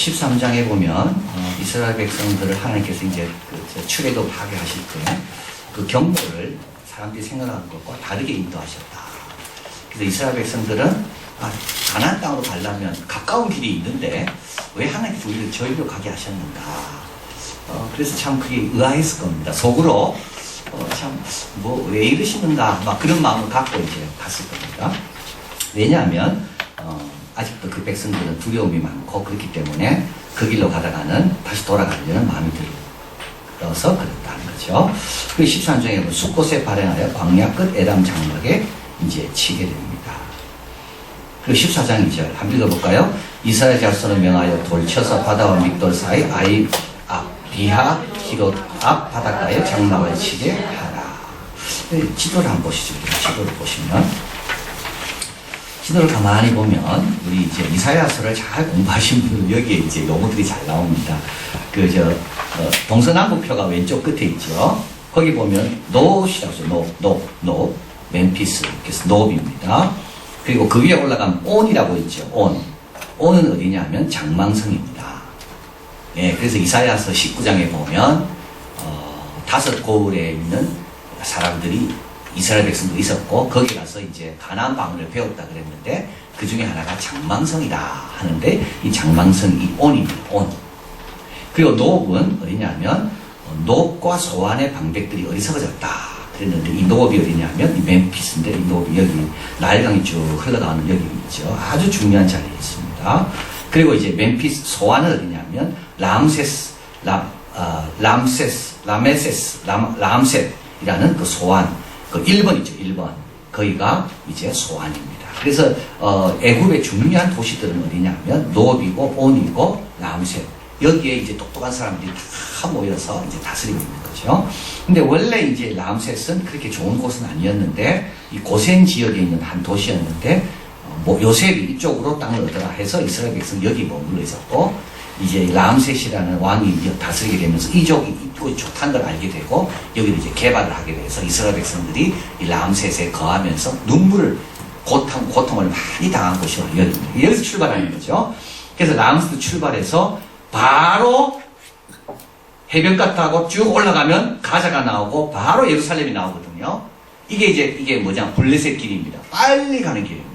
13장에 보면 이스라엘 백성들을 하나님께서 이제 출애굽 하게 하실 때 그 경로를 사람들이 생각하는 것과 다르게 인도하셨다. 그래서 이스라엘 백성들은 가나안 땅으로 가려면 가까운 길이 있는데 왜 하나님께서 우리를 저희로 가게 하셨는가. 그래서 참 그게 의아했을 겁니다. 속으로 참 뭐 왜 이러시는가 막 그런 마음을 갖고 이제 갔을 겁니다. 왜냐하면 아직도 그 백성들은 두려움이 많고 그렇기 때문에 그 길로 가다가는 다시 돌아가려는 마음이 들어서 그렇다는 거죠. 그 13장에 보면 숫곳에 발행하여 광야 끝 에담 장막에 이제 치게 됩니다. 그 14장 2절 한번 읽어볼까요? 이스라엘 자손을 명하여 돌쳐서 바다와 믹돌 사이 아이 앞 비하 기롯 앞 바닷가에 장막을 치게 하라. 지도를 한번 보시죠. 지도를 보시면 지도를 가만히 보면 우리 이제 이사야서를 잘 공부하신 분은 여기에 이제 용어들이 잘 나옵니다. 동서남북표가 왼쪽 끝에 있죠. 거기 보면 노시라고 해서 노 멤피스 그래서 노비입니다. 그리고 그 위에 올라가면 온이라고 있죠. 온은 어디냐면 장망성입니다. 예, 그래서 이사야서 19장에 보면 5 고을에 있는 사람들이 이스라엘 백성도 있었고 거기 가서 이제 가나안 방언을 배웠다 그랬는데 그 중에 하나가 장망성이다 하는데 이 장망성이 이 온입니다. 온. 그리고 노업은 어디냐면 노업과 소안의 방백들이 어리석어졌다 그랬는데 이 노업이 어디냐면 이 멤피스인데 이 노업이 여기 나일강이 쭉 흘러가는 여기 있죠. 아주 중요한 자리에 있습니다. 그리고 이제 멤피스 소안은 어디냐면 람셋이라는 그 소안 그 1번 있죠. 1번. 거기가 이제 소안입니다. 그래서 애굽의 중요한 도시들은 어디냐면 노업이고 온이고 람셋. 여기에 이제 똑똑한 사람들이 다 모여서 이제 다스리고 있는 거죠. 근데 원래 이제 람셋은 그렇게 좋은 곳은 아니었는데 이 고센 지역에 있는 한 도시였는데 요셉이 이쪽으로 땅을 얻으라 해서 이스라엘 백성 여기 머물러 있었고 이제 람셋이라는 왕이 다스리게 되면서 이쪽이 좋다는 걸 알게 되고 여기를 이제 개발을 하게 돼서 이스라엘 백성들이 이 람셋에 거하면서 고통을 많이 당한 곳이 여기입니다. 여기서 출발하는 거죠. 그래서 람셋 출발해서 바로 해변가 타고 쭉 올라가면 가자가 나오고 바로 예루살렘이 나오거든요. 이게 뭐냐 블레셋 길입니다. 빨리 가는 길입니다.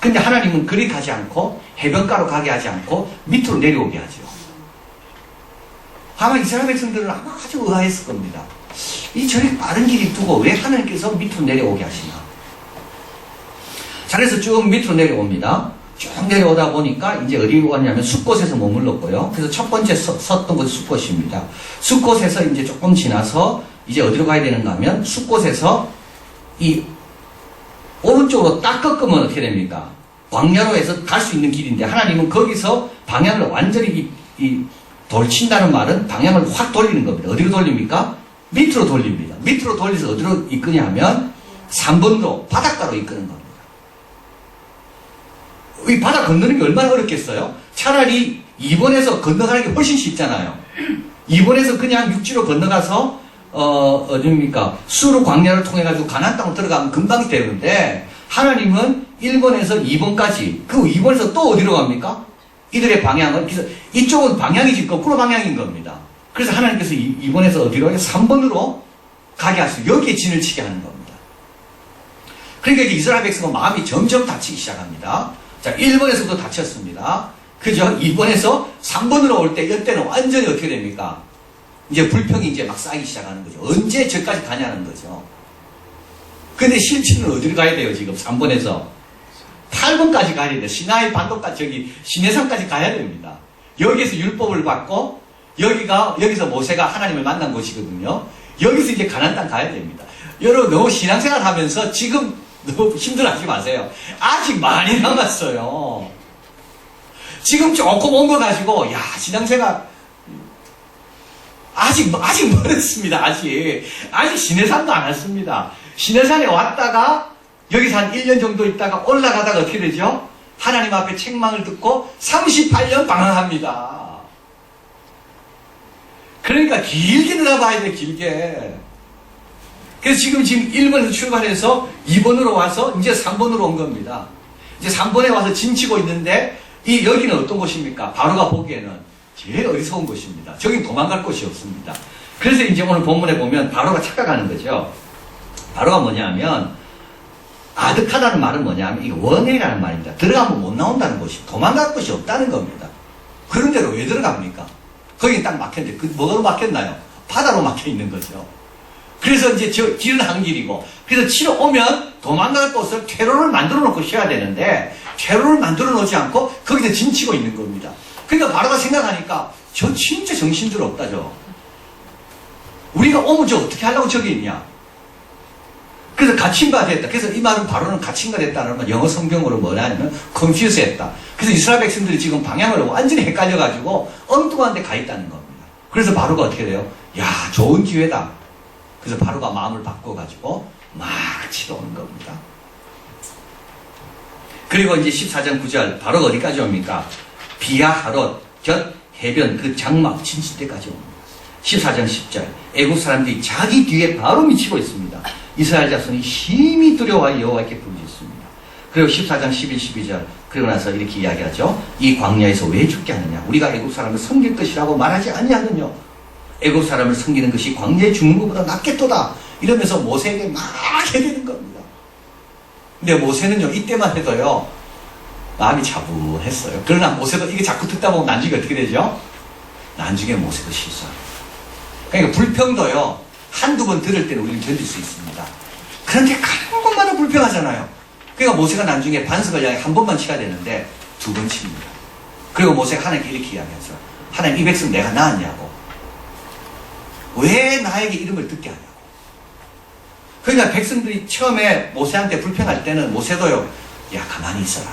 근데 하나님은 그리 가지 않고 해변가로 가게 하지 않고 밑으로 내려오게 하죠. 아마 이스라엘 백성들은 아마 아주 의아했을 겁니다. 이 저리 빠른 길이 두고 왜 하나님께서 밑으로 내려오게 하시나. 자, 그래서 쭉 밑으로 내려옵니다. 쭉 내려오다 보니까 이제 어디로 갔냐면 숫곳에서 머물렀고요. 그래서 첫 번째 섰던 곳이 숫곳입니다. 숫곳에서 이제 조금 지나서 이제 어디로 가야 되는가 하면 숫곳에서 이 오른쪽으로 딱 꺾으면 어떻게 됩니까? 광야로 해서 갈 수 있는 길인데 하나님은 거기서 방향을 완전히 돌친다는 말은 방향을 확 돌리는 겁니다. 어디로 돌립니까? 밑으로 돌립니다. 밑으로 돌려서 어디로 이끄냐 하면 3번으로 바닷가로 이끄는 겁니다. 이 바다 건너는 게 얼마나 어렵겠어요? 차라리 2번에서 건너가는 게 훨씬 쉽잖아요. 2번에서 그냥 육지로 건너가서 어딥니까? 수르 광야를 통해가지고 가나안 땅으로 들어가면 금방 되는데 하나님은 1번에서 2번까지 그 2번에서 또 어디로 갑니까? 이들의 방향은 그래서 이쪽은 방향이 지금 거꾸로 방향인 겁니다. 그래서 하나님께서 2번에서 어디로 가요? 3번으로 가게 하시고 여기에 진을 치게 하는 겁니다. 그러니까 이제 이스라엘 백성은 마음이 점점 다치기 시작합니다. 자, 1번에서도 다쳤습니다. 그죠? 2번에서 3번으로 올 때 이때는 완전히 어떻게 됩니까? 이제 불평이 이제 막 쌓이기 시작하는 거죠. 언제 저까지 가냐는 거죠. 근데 실제는 어디로 가야 돼요, 지금? 3번에서. 8번까지 가야 돼요. 시나이 반도까지, 시내산까지 가야 됩니다. 여기에서 율법을 받고, 여기서 모세가 하나님을 만난 곳이거든요. 여기서 이제 가나안 땅 가야 됩니다. 여러분, 너무 신앙생활 하면서 지금 너무 힘들어하지 마세요. 아직 많이 남았어요. 지금 조금 온 거 가지고, 신앙생활, 아직 멀었습니다. 아직 시내산도 안 왔습니다. 시내산에 왔다가 여기서 한 1년 정도 있다가 올라가다가 어떻게 되죠? 하나님 앞에 책망을 듣고 38년 방황합니다. 그러니까 길게 들어봐야 돼. 길게. 그래서 지금 1번에서 출발해서 2번으로 와서 이제 3번으로 온 겁니다. 이제 3번에 와서 진치고 있는데 여기는 어떤 곳입니까? 바로가 보기에는 제일 어리석은 곳입니다. 저긴 도망갈 곳이 없습니다. 그래서 이제 오늘 본문에 보면 바로가 착각하는 거죠. 바로가 뭐냐면 아득하다는 말은 뭐냐면 이게 원해라는 말입니다. 들어가면 못 나온다는 곳이, 도망갈 곳이 없다는 겁니다. 그런 데로 왜 들어갑니까? 거기 딱 막혔는데 그 뭐로 막혔나요? 바다로 막혀 있는 거죠. 그래서 이제 저 길은 한 길이고, 그래서 치러 오면 도망갈 곳을 퇴로를 만들어 놓고 쉬어야 되는데 퇴로를 만들어 놓지 않고 거기서 짐치고 있는 겁니다. 그러니까 바로가 생각하니까 저 진짜 정신들 없다죠. 우리가 오면 저 어떻게 하려고 저기 있냐. 그래서 갇힌가 됐다. 그래서 이 말은 바로는 갇힌가 됐다는 건 영어 성경으로 뭐라 하냐면 confuse 했다. 그래서 이스라엘 백성들이 지금 방향을 완전히 헷갈려가지고 엉뚱한 데 가 있다는 겁니다. 그래서 바로가 어떻게 돼요? 야, 좋은 기회다. 그래서 바로가 마음을 바꿔가지고 막 치러 오는 겁니다. 그리고 이제 14장 9절 바로가 어디까지 옵니까? 비아하롯 곁 해변 그 장막 진실대까지 옵니다. 14장 10절 애국 사람들이 자기 뒤에 바로 미치고 있습니다. 이스라엘 자손이 심히 두려워하여 여호와께 부르짖습니다. 그리고 14장 11, 12절 그리고 나서 이렇게 이야기하죠. 이 광야에서 왜 죽게 하느냐? 우리가 애국 사람을 섬길 것이라고 말하지 아니하느냐? 애국 사람을 섬기는 것이 광야에 죽는 것보다 낫겠도다. 이러면서 모세에게 막 해대는 겁니다. 근데 모세는요, 이때만 해도요, 마음이 차분했어요. 그러나 모세도 이게 자꾸 듣다 보면 나중에 어떻게 되죠? 나중에 모세도 실수합니다. 그러니까 불평도요, 한두 번 들을 때는 우리는 견딜 수 있습니다. 그런데 가는 곳마다 불평하잖아요. 그러니까 모세가 나중에 반석을 향해 한 번만 치야 되는데 두 번 칩니다. 그리고 모세가 하나님께 이렇게 이야기하죠. 하나님, 이 백성 내가 낳았냐고. 왜 나에게 이름을 듣게 하냐고. 그러니까 백성들이 처음에 모세한테 불평할 때는 모세도요, 야, 가만히 있어라.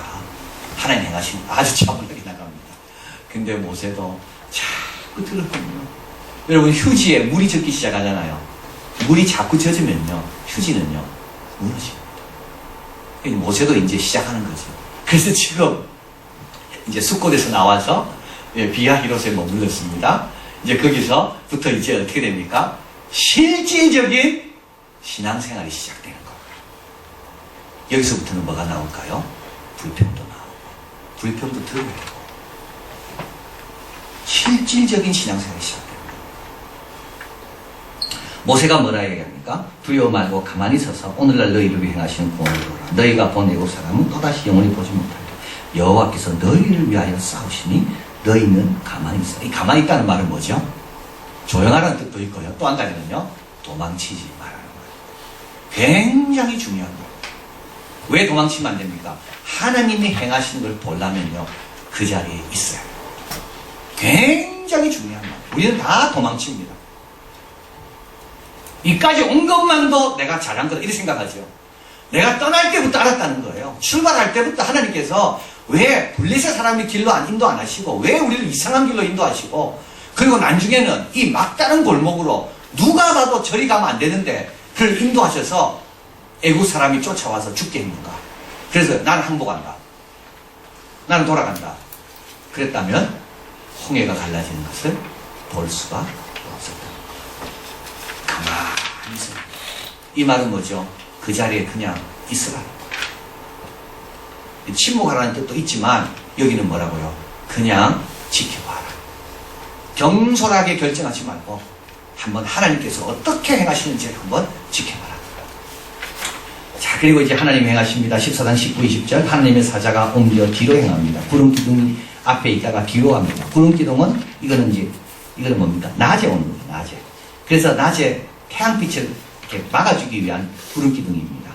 하나님 행하신 아주 차분하게 나갑니다. 근데 모세도 자꾸 들었거든요. 여러분, 휴지에 물이 젖기 시작하잖아요. 물이 자꾸 젖으면요, 휴지는요, 무너집니다. 모세도 이제 시작하는 거죠. 그래서 지금 이제 숫곳에서 나와서 비아히롯에 머물렀습니다. 이제 거기서부터 이제 어떻게 됩니까? 실질적인 신앙생활이 시작되는 겁니다. 여기서부터는 뭐가 나올까요? 불평도 나오고, 불평도 들어오고, 실질적인 신앙생활이 시작됩니다. 모세가 뭐라 얘기합니까? 두려워 말고 가만히 서서 오늘날 너희를 위해 행하시는 구원을 보라. 너희가 본 애국 사람은 또다시 영원히 보지 못하리라. 여호와께서 너희를 위하여 싸우시니 너희는 가만히 있어. 이 가만히 있다는 말은 뭐죠? 조용하라는 뜻도 있고요. 또 한 가지는요, 도망치지 말라는 거예요. 굉장히 중요한 거예요. 왜 도망치면 안 됩니까? 하나님이 행하시는 걸 보려면요, 그 자리에 있어요. 굉장히 중요한 거예요. 우리는 다 도망칩니다. 이까지 온 것만도 내가 잘한 거다, 이렇게 생각하죠. 내가 떠날 때부터 알았다는 거예요. 출발할 때부터 하나님께서 왜 블레셋 사람이 길로 인도 안 하시고, 왜 우리를 이상한 길로 인도하시고, 그리고 나중에는 이 막다른 골목으로 누가 봐도 저리 가면 안 되는데 그를 인도하셔서 애국 사람이 쫓아와서 죽게 했는가. 그래서 나는 항복한다, 나는 돌아간다. 그랬다면 홍해가 갈라지는 것을 볼 수가 없었다. 가만히 있어. 이 말은 뭐죠? 그 자리에 그냥 있으라. 침묵하라는 뜻도 있지만 여기는 뭐라고요? 그냥 지켜봐라. 경솔하게 결정하지 말고 한번 하나님께서 어떻게 행하시는지 한번 지켜봐라. 자, 그리고 이제 하나님 행하십니다. 14장 19, 20절 하나님의 사자가 옮겨 뒤로 행합니다. 구름 기둥이 앞에 있다가 뒤로 갑니다. 구름 기둥은 이거는 뭡니까? 낮에 오는 거예요. 낮에. 그래서 낮에 태양빛을 이렇게 막아주기 위한 구름 기둥입니다.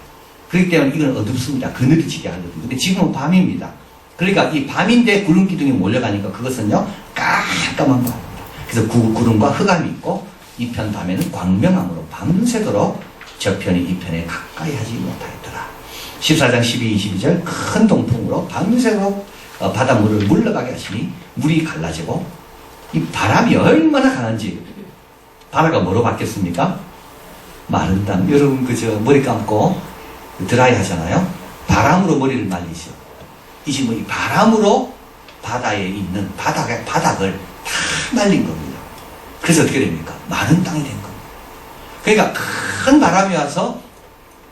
그렇기 때문에 이건 어둡습니다. 그늘이 지게 하거든요. 근데 지금은 밤입니다. 그러니까 이 밤인데 구름 기둥이 몰려가니까 그것은요, 깜깜한 밤입니다. 그래서 구름과 흑암이 있고, 이 편 밤에는 광명함으로 밤새도록 저편이 이 편에 가까이 하지 못하였더라. 14장 12, 22절 큰 동풍으로 밤새도록 바닷물을 물러가게 하시니 물이 갈라지고, 이 바람이 얼마나 강한지. 바다가 뭐로 바뀌었습니까? 마른 땅. 여러분 그저 머리 감고 드라이 하잖아요. 바람으로 머리를 말리죠. 이제 뭐 이 바람으로 바다에 있는 바닥을 다 말린 겁니다. 그래서 어떻게 됩니까? 마른 땅이 된 겁니다. 그러니까 큰 바람이 와서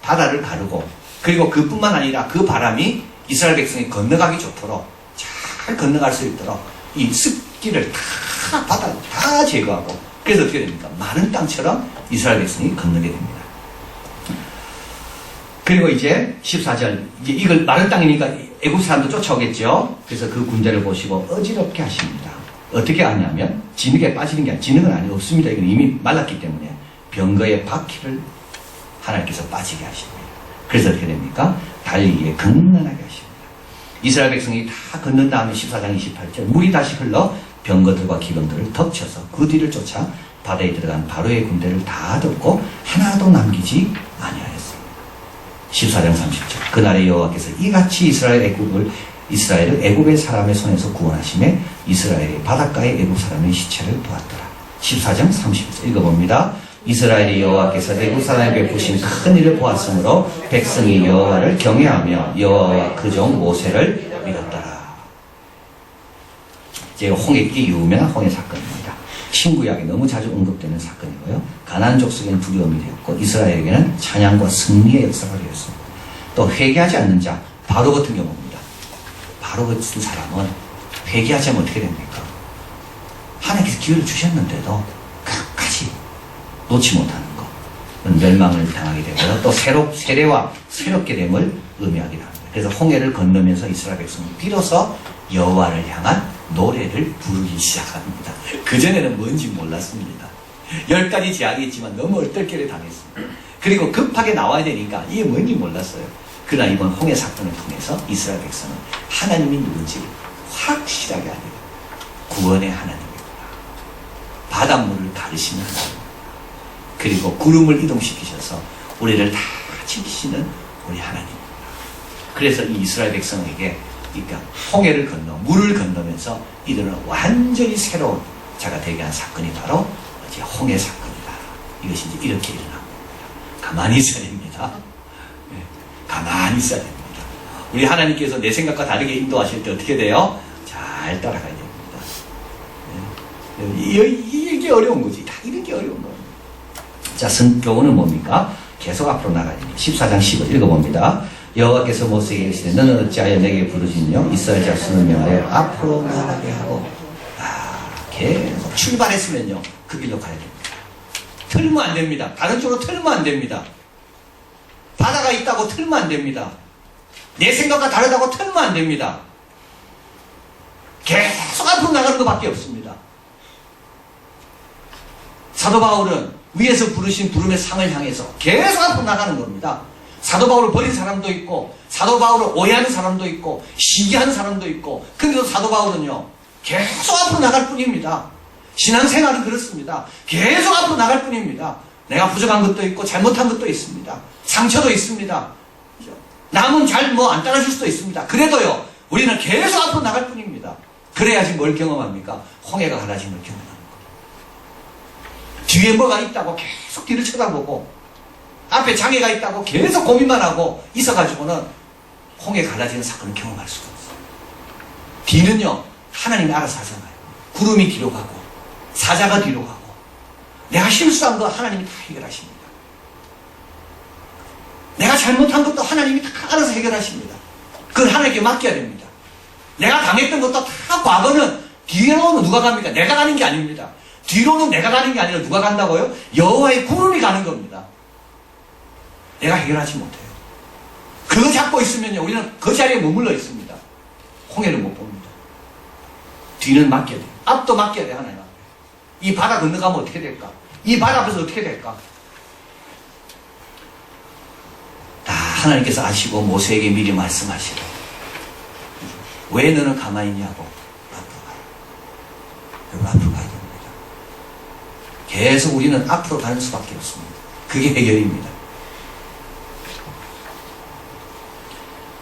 바다를 가르고, 그리고 그뿐만 아니라 그 바람이 이스라엘 백성이 건너가기 좋도록, 잘 건너갈 수 있도록 이 습기를 다 바다 다 제거하고, 그래서 어떻게 됩니까? 마른 땅처럼 이스라엘 백성이 건너게 됩니다. 그리고 이제 14절, 이제 이걸 마른 땅이니까 애굽 사람도 쫓아오겠죠. 그래서 그 군대를 보시고 어지럽게 하십니다. 어떻게 하냐면 진흙에 빠지는 게 아니라, 진흙은 아니 없습니다. 이건 이미 말랐기 때문에 병거의 바퀴를 하나님께서 빠지게 하십니다. 그래서 어떻게 됩니까? 달리기에 건너하게 하십니다. 이스라엘 백성이 다 건넌 다음에 14장 28절, 물이 다시 흘러 병거들과 기병들을 덮쳐서 그 뒤를 쫓아 바다에 들어간 바로의 군대를 다 덮고 하나도 남기지 아니하였습니다. 14장 30절, 그날에 여호와께서 이같이 이스라엘을 애굽의 사람의 손에서 구원하심에 이스라엘이 바닷가의 애굽 사람의 시체를 보았더라. 14장 30절 읽어봅니다. 이스라엘이 여호와께서 애굽 사람에게 베푸신 큰 일을 보았으므로 백성이 여호와를 경외하며 여호와와 그 종 모세를 믿었더라. 이제 홍해기 유명한 홍해 사건입니다. 신구약에 너무 자주 언급되는 사건이고요. 가나안 족속에는 두려움이 되었고 이스라엘에게는 찬양과 승리의 역사가 되었습니다. 또 회개하지 않는 자 바로 같은 경우입니다. 바로 같은 사람은 회개하지 않으면 어떻게 됩니까? 하나님께서 기회를 주셨는데도 끝까지 놓지 못하는 것, 멸망을 당하게 되고요. 또 세례와 새롭게 됨을 의미하기도 합니다. 그래서 홍해를 건너면서 이스라엘 백성은 비로소 여호와를 향한 노래를 부르기 시작합니다. 그전에는 뭔지 몰랐습니다. 10가지 제약이 있지만 너무 얼떨결에 당했습니다. 그리고 급하게 나와야 되니까 이게 뭔지 몰랐어요. 그러나 이번 홍해 사건을 통해서 이스라엘 백성은 하나님이 누군지 확실하게 알게 됩니다. 구원의 하나님이구나. 바닷물을 가르시는 하나님. 그리고 구름을 이동시키셔서 우리를 다 지키시는 우리 하나님입니다. 그래서 이 이스라엘 백성에게 그러니까 홍해를 건너 물을 건너면서 이들은 완전히 새로운 자가 되게 한 사건이 바로 이제 홍해 사건이다. 이것이 이제 이렇게 일어난 겁니다. 가만히 있어야 됩니다. 네, 가만히 있어야 됩니다. 우리 하나님께서 내 생각과 다르게 인도하실 때 어떻게 돼요? 잘 따라가야 됩니다. 네, 이게 어려운 거지. 다 이렇게 어려운 거예요. 자, 교훈은 뭡니까? 계속 앞으로 나가야 됩니다. 14장 10을 읽어봅니다. 여호와께서 모세에게 이르시되 너는 어찌하여 내게 부르짖냐? 이스라엘 자손을 명하여 앞으로 나가게 하고 계속 출발했으면요 그 길로 가야 됩니다. 틀면 안 됩니다. 다른 쪽으로 틀면 안 됩니다. 바다가 있다고 틀면 안 됩니다. 내 생각과 다르다고 틀면 안 됩니다. 계속 앞으로 나가는 것밖에 없습니다. 사도 바울은 위에서 부르신 부름의 상을 향해서 계속 앞으로 나가는 겁니다. 사도 바울을 버린 사람도 있고 사도 바울을 오해하는 사람도 있고 시기하는 사람도 있고, 그런데도 사도 바울은요 계속 앞으로 나갈 뿐입니다. 신앙생활은 그렇습니다. 계속 앞으로 나갈 뿐입니다. 내가 부족한 것도 있고 잘못한 것도 있습니다. 상처도 있습니다. 남은 잘 안 따라줄 수도 있습니다. 그래도요 우리는 계속 앞으로 나갈 뿐입니다. 그래야지 뭘 경험합니까? 홍해가 갈라짐을 경험합니다. 뒤에 뭐가 있다고 계속 뒤를 쳐다보고 앞에 장애가 있다고 계속 고민만 하고 있어가지고는 홍해 갈라지는 사건을 경험할 수가 없어요. 뒤는요 하나님이 알아서 하잖아요. 구름이 뒤로 가고 사자가 뒤로 가고 내가 실수한 거 하나님이 다 해결하십니다. 내가 잘못한 것도 하나님이 다 알아서 해결하십니다. 그걸 하나님께 맡겨야 됩니다. 내가 당했던 것도 다 과거는 뒤로는 누가 갑니까? 내가 가는 게 아닙니다. 뒤로는 내가 가는 게 아니라 누가 간다고요? 여호와의 구름이 가는 겁니다. 내가 해결하지 못해요. 그거 잡고 있으면요 우리는 그 자리에 머물러 있습니다. 홍해를 못 봅니다. 뒤는 맡겨야 돼요. 앞도 맡겨야 돼요. 하나님 앞에. 이 바다 건너가면 어떻게 될까? 이 바다 앞에서 어떻게 될까? 다 하나님께서 아시고 모세에게 미리 말씀하시고 왜 너는 가만히 있냐고 앞으로 가요. 여러분 앞으로 가야 됩니다. 계속 우리는 앞으로 가는 수밖에 없습니다. 그게 해결입니다.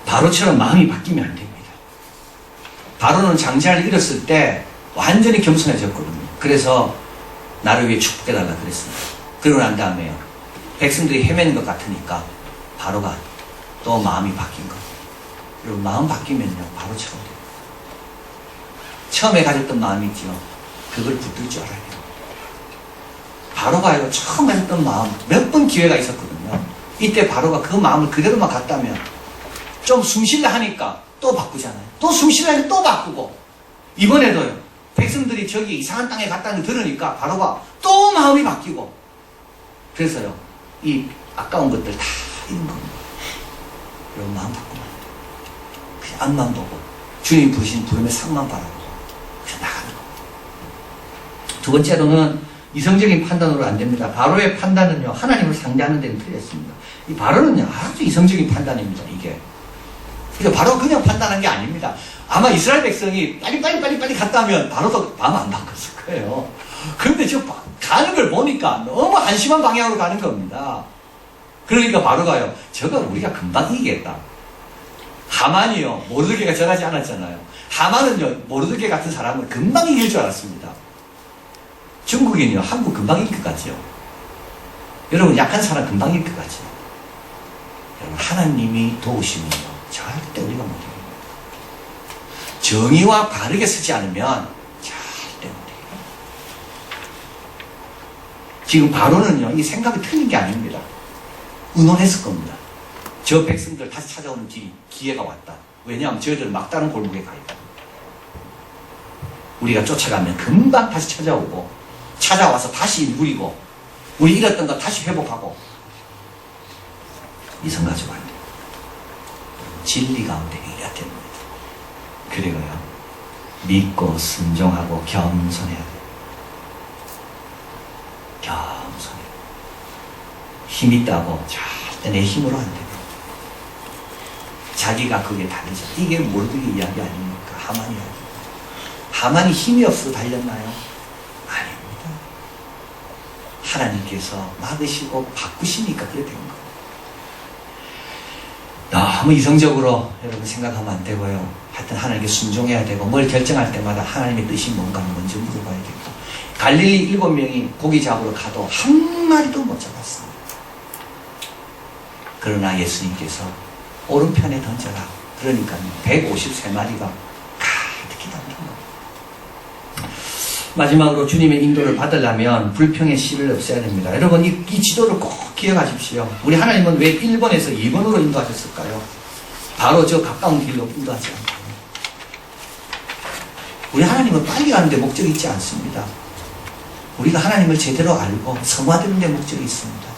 바로처럼 마음이 바뀌면 안 됩니다. 바로는 장자를 잃었을 때 완전히 겸손해졌거든요. 그래서 나를 위해 축복해달라 그랬습니다. 그러고 난 다음에요 백성들이 헤매는 것 같으니까 바로가 또 마음이 바뀐 거예요. 그리고 마음 바뀌면요 바로처럼 돼요. 처음에 가졌던 마음이 있죠. 그걸 붙들 줄 알아야 돼요. 바로가 처음 가졌던 마음 몇 번 기회가 있었거든요. 이때 바로가 그 마음을 그대로만 갖다면 좀 숨쉴라 하니까 또 바꾸잖아요. 또 숨쉴라 하니까 또 바꾸고 이번에도요. 백성들이 저기 이상한 땅에 갔다는 걸 들으니까 바로가 또 마음이 바뀌고, 그래서요, 이 아까운 것들 다 잃은 겁니다. 여러분, 마음 바꾸면 그냥 앞만 보고 주님 부르신 부름의 상만 바라보고 그냥 나가는 겁니다. 두 번째로는 이성적인 판단으로 안 됩니다. 바로의 판단은요, 하나님을 상대하는 데는 틀렸습니다. 이 바로는요, 아주 이성적인 판단입니다, 이게. 그래서 바로 그냥 판단한 게 아닙니다. 아마 이스라엘 백성이 빨리 갔다면 바로도 마음 안 바꿨을 거예요. 그런데 저 가는 걸 보니까 너무 한심한 방향으로 가는 겁니다. 그러니까 바로가요, 저거 우리가 금방 이기겠다. 하만이요, 모르드게가 전하지 않았잖아요. 하만은요, 모르드게 같은 사람을 금방 이길 줄 알았습니다. 중국인이요, 한국 금방 이길 것 같죠. 여러분, 약한 사람 금방 이길 것 같죠. 여러분, 하나님이 도우시면요, 절대 우리가 못 이깁니다. 정의와 바르게 쓰지 않으면 절대 못 이깁니다. 지금 바로는요, 이 생각이 틀린 게 아닙니다. 의논했을 겁니다. 저 백성들 다시 찾아오는 기회가 왔다. 왜냐하면 저희들 막다른 골목에 가 있다. 우리가 쫓아가면 금방 다시 찾아오고, 찾아와서 다시 누리고, 우리 잃었던 거 다시 회복하고. 이성 가지고 안 돼요. 진리 가운데 해야 됩니다. 그리고요, 믿고 순종하고 겸손해야 돼요. 겸손해요. 힘 있다고 절대 내 힘으로 안 돼요. 자기가 그게 다르죠. 이게 모르드게 이야기 아닙니까? 하만이 이야기. 하만이 힘이 없어 달렸나요? 아닙니다. 하나님께서 막으시고 바꾸시니까 그래 된 거예요. 너무 이성적으로 여러분 생각하면 안 되고요. 하여튼 하나님께 순종해야 되고, 뭘 결정할 때마다 하나님의 뜻이 뭔가 먼저 물어봐야 되고. 갈릴리 7명이 고기 잡으러 가도 한 마리도 못 잡았습니다. 그러나 예수님께서 오른편에 던져라. 그러니까 153마리가 가득히 담긴 겁니다. 마지막으로 주님의 인도를 받으려면 불평의 씨를 없애야 됩니다. 여러분, 이 지도를 꼭 기억하십시오. 우리 하나님은 왜 1번에서 2번으로 인도하셨을까요? 바로 저 가까운 길로 인도하지 않고. 우리 하나님은 빨리 가는 데 목적이 있지 않습니다. 우리가 하나님을 제대로 알고 성화되는 데 목적이 있습니다.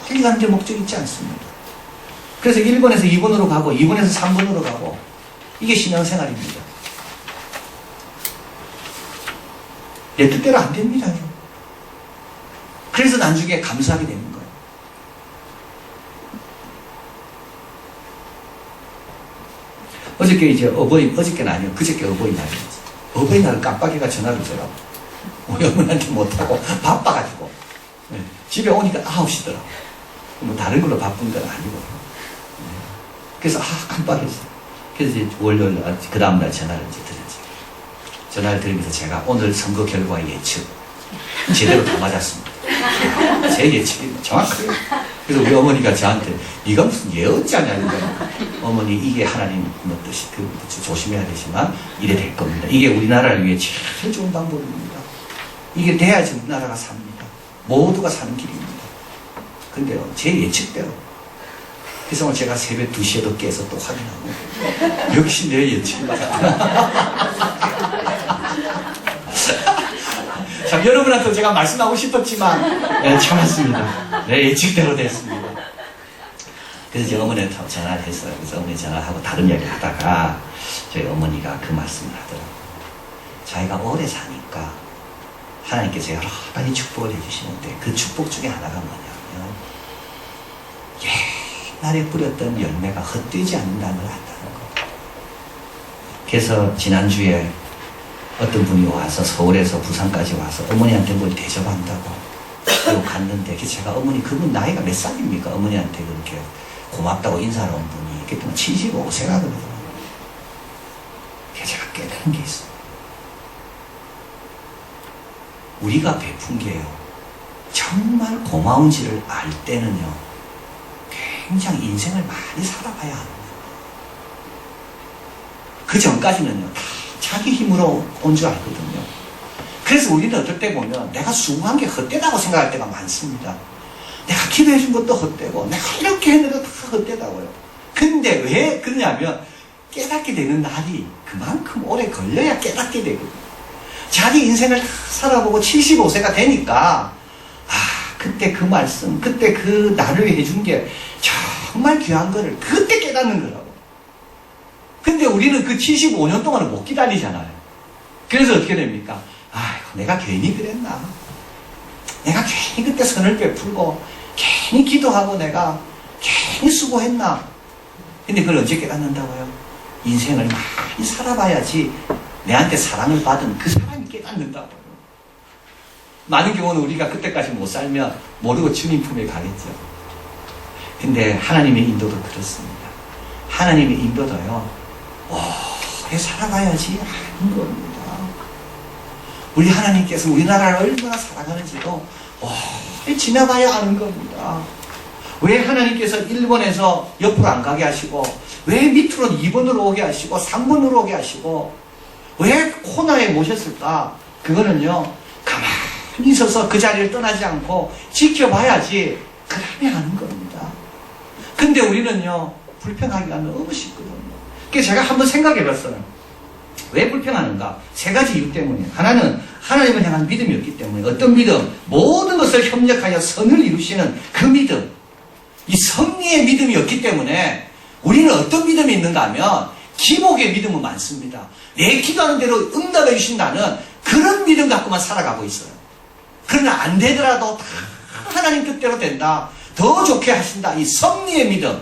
빨리 가는 데 목적이 있지 않습니다. 그래서 1번에서 2번으로 가고 2번에서 3번으로 가고, 이게 신앙생활입니다. 내 뜻대로 안 됩니다. 그래서 나중에 감사하게 되는 거예요. 어저께 이제 어저께는 아니에요. 그저께 어버이날이었지. 어버이날 깜빡이가 전화를 주더라고. 우리 어머니한테 못하고 바빠가지고. 네. 집에 오니까 9시더라고. 뭐 다른 걸로 바쁜 건 아니고. 네. 그래서 깜빡했어. 그래서 이제 월요일, 그 다음날 전화를 이제 드렸지. 전화를 드리면서 제가 오늘 선거 결과 예측 제대로 다 맞았습니다. 제 예측이 정확해요. 그래서 우리 어머니가 저한테 네가 무슨 예언자냐니까. 어머니, 이게 하나님 뜻이 조심해야 되지만 이래 될 겁니다. 이게 우리나라를 위해 제일 좋은 방법입니다. 이게 돼야지 우리나라가 삽니다. 모두가 사는 길입니다. 근데요, 제 예측대로. 그래서 제가 새벽 2시에도 깨서 또 확인하고, 역시 내 예측이 맞았다. 참, 여러분한테 제가 말씀하고 싶었지만, 네, 참았습니다. 네, 예측대로 됐습니다. 그래서 제 어머니한테 전화를 했어요. 그래서 어머니 전화하고 다른 이야기를 하다가, 저희 어머니가 그 말씀을 하더라고요. 자기가 오래 사니까, 하나님께서 여러 가지 축복을 해주시는데, 그 축복 중에 하나가 뭐냐면, 옛날에 뿌렸던 열매가 헛되지 않는다는 걸 안다는 거예요. 그래서 지난주에 어떤 분이 와서 서울에서 부산까지 와서 어머니한테 뭘 대접한다고 그리고 갔는데, 제가 어머니, 그분 나이가 몇 살입니까? 어머니한테 그렇게 고맙다고 인사를 온 분이 그때 75세가 그러더라고요. 그래서 제가 깨달은 게 있어요. 우리가 베푼 게요, 정말 고마운지를 알 때는요, 굉장히 인생을 많이 살아봐야 합니다. 그 전까지는요, 다 자기 힘으로 온 줄 알거든요. 그래서 우리는 어떨 때 보면 내가 수고한 게 헛되다고 생각할 때가 많습니다. 내가 기도해 준 것도 헛되고, 내가 이렇게 했는데도 다 헛되다고요. 근데 왜 그러냐면, 깨닫게 되는 날이 그만큼 오래 걸려야 깨닫게 되거든요. 자기 인생을 다 살아보고 75세가 되니까 그때 그 말씀, 그때 그 나를 위해 해준 게 정말 귀한 거를 그때 깨닫는 거라고. 근데 우리는 그 75년 동안은 못 기다리잖아요. 그래서 어떻게 됩니까? 내가 괜히 그랬나? 내가 괜히 그때 선을 베풀고 괜히 기도하고 내가 괜히 수고했나? 근데 그걸 언제 깨닫는다고요? 인생을 많이 살아봐야지 내한테 사랑을 받은 그 사람이 깨닫는다고요. 많은 경우는 우리가 그때까지 못 살면 모르고 주님 품에 가겠죠. 근데 하나님의 인도도 그렇습니다. 하나님의 인도도요, 오래 살아가야지 하는 겁니다. 우리 하나님께서 우리나라를 얼마나 사랑하는지도 오래 지나가야 아는 겁니다. 왜 하나님께서 1번에서 옆으로 안 가게 하시고, 왜 밑으로 2번으로 오게 하시고 3번으로 오게 하시고, 왜 코너에 모셨을까? 그거는요, 가만히 있어서 그 자리를 떠나지 않고 지켜봐야지 그 다음에 아는 겁니다. 근데 우리는요, 불평하기가 너무 쉽거든요. 그래서 제가 한번 생각해 봤어요. 왜 불평하는가? 세 가지 이유 때문에. 하나는 하나님을 향한 믿음이 없기 때문에. 어떤 믿음? 모든 것을 협력하여 선을 이루시는 그 믿음. 이 섭리의 믿음이 없기 때문에 우리는 어떤 믿음이 있는가 하면 기복의 믿음은 많습니다. 내 기도하는 대로 응답해 주신다는 그런 믿음 갖고만 살아가고 있어요. 그러나 안 되더라도 다 하나님 뜻대로 된다. 더 좋게 하신다. 이 섭리의 믿음.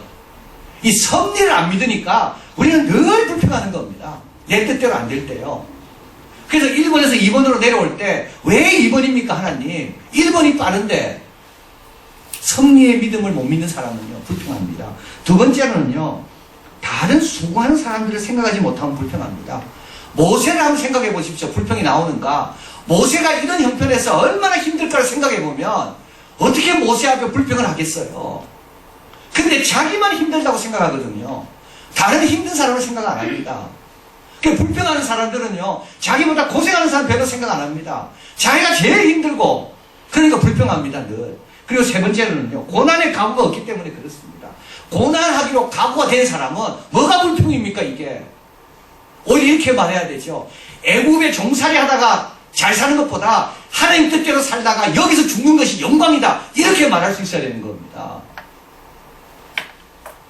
이 섭리를 안 믿으니까 우리는 늘 불평하는 겁니다. 내 뜻대로 안 될 때요. 그래서 1번에서 2번으로 내려올 때 왜 2번입니까 하나님? 1번이 빠른데 섭리의 믿음을 못 믿는 사람은요 불평합니다. 두 번째로는요, 다른 수고하는 사람들을 생각하지 못하면 불평합니다. 모세를 한번 생각해 보십시오. 불평이 나오는가? 모세가 이런 형편에서 얼마나 힘들까를 생각해 보면 어떻게 모세 앞에 불평을 하겠어요? 근데 자기만 힘들다고 생각하거든요. 다른 힘든 사람을 생각 안 합니다. 불평하는 사람들은요, 자기보다 고생하는 사람 별로 생각 안 합니다. 자기가 제일 힘들고, 그러니까 불평합니다, 늘. 그리고 세 번째는요, 고난의 각오가 없기 때문에 그렇습니다. 고난하기로 각오가 된 사람은 뭐가 불평입니까, 이게? 오히려 이렇게 말해야 되죠. 애굽에 종살이 하다가 잘 사는 것보다 하나님 뜻대로 살다가 여기서 죽는 것이 영광이다. 이렇게 말할 수 있어야 되는 겁니다.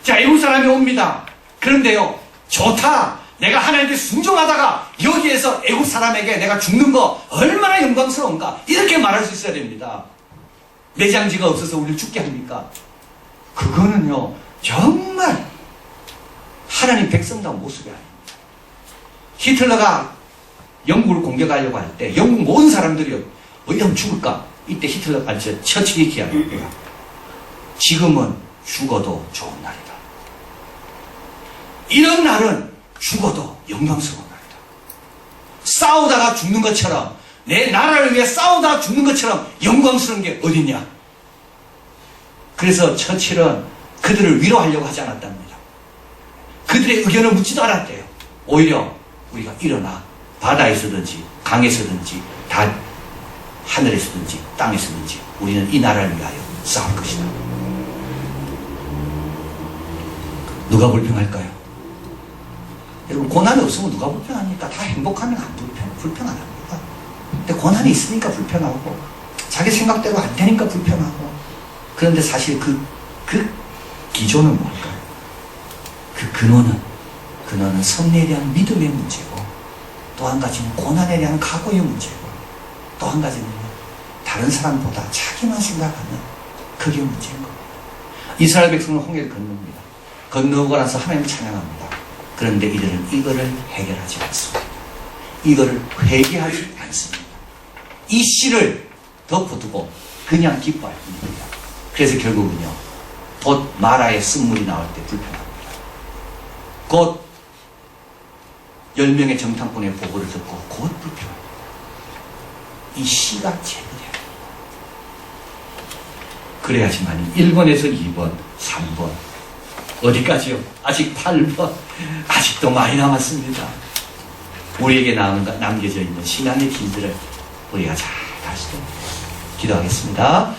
자, 애굽 사람이 옵니다. 그런데요, 좋다. 내가 하나님께 순종하다가 여기에서 애굽 사람에게 내가 죽는 거 얼마나 영광스러운가. 이렇게 말할 수 있어야 됩니다. 내장지가 없어서 우리를 죽게 합니까? 그거는요, 정말 하나님 백성다운 모습이 아닙니다. 히틀러가 영국을 공격하려고 할 때 영국 모든 사람들이 어디면 죽을까? 이때 처칠이 기합니다. 지금은 죽어도 좋은 날이다. 이런 날은 죽어도 영광스러운 날이다. 싸우다가 죽는 것처럼, 내 나라를 위해 싸우다가 죽는 것처럼 영광스러운 게 어딨냐? 그래서 처칠은 그들을 위로하려고 하지 않았답니다. 그들의 의견을 묻지도 않았대요. 오히려 우리가 일어나 바다에서든지 강에서든지 다 하늘에서든지 땅에서든지 우리는 이 나라를 위하여 싸울 것이다. 누가 불평할까요? 여러분, 고난이 없으면 누가 불평합니까? 다 행복하면 안 불평 안 합니다. 근데 고난이 있으니까 불평하고, 자기 생각대로 안 되니까 불평하고. 그런데 사실 그 기조는 뭘까요? 그 근원은 섭리에 대한 믿음의 문제고, 또 한 가지는 고난에 대한 각오의 문제고, 또 한 가지는 다른 사람보다 자기만 생각하는 그게 문제인 겁니다. 이스라엘 백성은 홍해를 건넙니다. 건너고 나서 하나님을 찬양합니다. 그런데 이들은 이거를 해결하지 않습니다. 이거를 회개하지 않습니다. 이 씨를 덮어두고 그냥 기뻐할 뿐입니다. 그래서 결국은요, 곧 마라의 쓴물이 나올 때 불평합니다. 곧 10명의 정탐꾼의 보고를 듣고 곧 불평합니다. 이 씨가 제거돼야 됩니다. 그래야지만 1번에서 2번, 3번, 어디까지요? 아직 8번. 아직도 많이 남았습니다. 우리에게 남겨져 있는 신앙의 길들을 우리가 잘 갈 수 있도록 기도하겠습니다.